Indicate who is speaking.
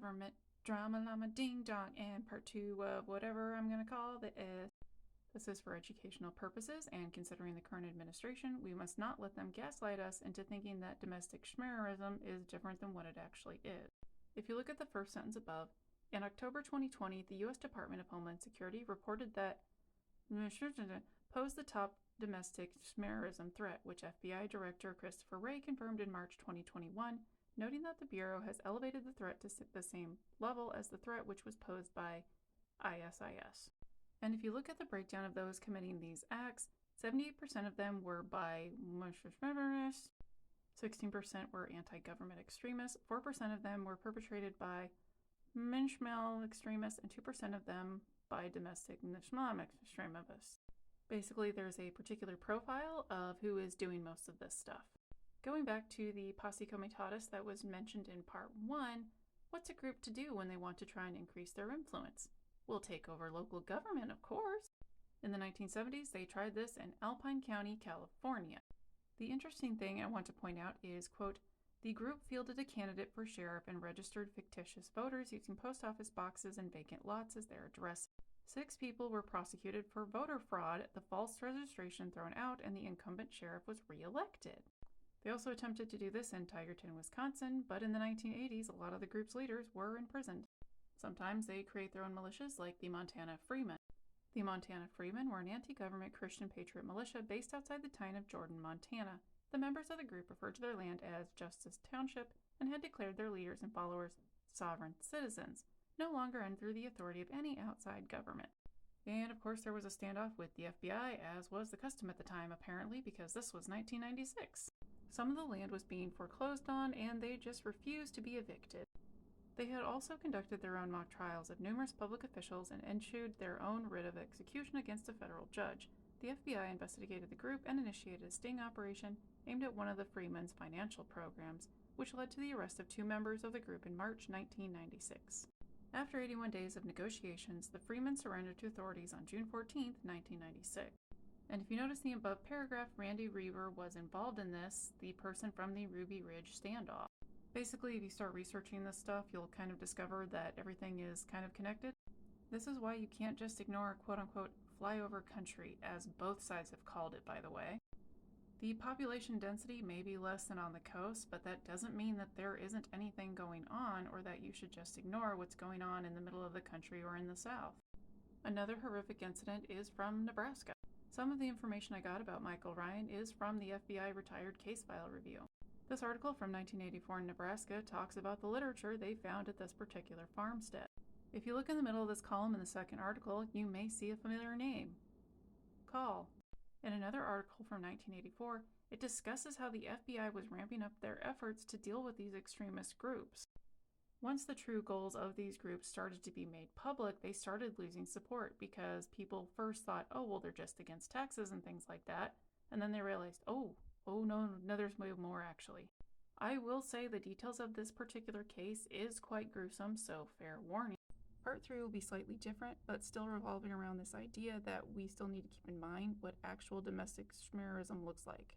Speaker 1: government drama llama ding dong, and part 2 of whatever I'm going to call this. This is for educational purposes, and considering the current administration, we must not let them gaslight us into thinking that domestic schmerism is different than what it actually is. If you look at the first sentence above, in October 2020, the U.S. Department of Homeland Security reported that posed the top domestic schmerism threat, which FBI Director Christopher Wray confirmed in March 2021, noting that the Bureau has elevated the threat to the same level as the threat which was posed by ISIS. And if you look at the breakdown of those committing these acts, 78% of them were by 16% were anti-government extremists, 4% of them were perpetrated by Menschmel extremists, and 2% of them by domestic Islamic extremists. Basically, there's a particular profile of who is doing most of this stuff. Going back to the posse comitatus that was mentioned in part 1, what's a group to do when they want to try and increase their influence? We'll take over local government, of course. In the 1970s, they tried this in Alpine County, California. The interesting thing I want to point out is, quote, the group fielded a candidate for sheriff and registered fictitious voters using post office boxes and vacant lots as their address. 6 people were prosecuted for voter fraud, the false registration thrown out, and the incumbent sheriff was re-elected. They also attempted to do this in Tigerton, Wisconsin, but in the 1980s, a lot of the group's leaders were imprisoned. Sometimes they create their own militias, like the Montana Freemen. The Montana Freemen were an anti-government Christian patriot militia based outside the town of Jordan, Montana. The members of the group referred to their land as Justice Township and had declared their leaders and followers sovereign citizens, no longer under the authority of any outside government. And of course there was a standoff with the FBI, as was the custom at the time apparently, because this was 1996. Some of the land was being foreclosed on and they just refused to be evicted. They had also conducted their own mock trials of numerous public officials and issued their own writ of execution against a federal judge. The FBI investigated the group and initiated a sting operation aimed at one of the Freemen's financial programs, which led to the arrest of 2 members of the group in March 1996. After 81 days of negotiations, the Freemen surrendered to authorities on June 14, 1996. And if you notice the above paragraph, Randy Reaver was involved in this, the person from the Ruby Ridge standoff. Basically, if you start researching this stuff, you'll kind of discover that everything is kind of connected. This is why you can't just ignore quote-unquote flyover country, as both sides have called it, by the way. The population density may be less than on the coast, but that doesn't mean that there isn't anything going on or that you should just ignore what's going on in the middle of the country or in the south. Another horrific incident is from Nebraska. Some of the information I got about Michael Ryan is from the FBI Retired Case File Review. This article from 1984 in Nebraska talks about the literature they found at this particular farmstead. If you look in the middle of this column in the second article, you may see a familiar name. Call. In another article from 1984, it discusses how the FBI was ramping up their efforts to deal with these extremist groups. Once the true goals of these groups started to be made public, they started losing support because people first thought, oh, well, they're just against taxes and things like that. And then they realized, oh no, there's way more actually. I will say the details of this particular case is quite gruesome, so fair warning. Part 3 will be slightly different, but still revolving around this idea that we still need to keep in mind what actual domestic schmerism looks like.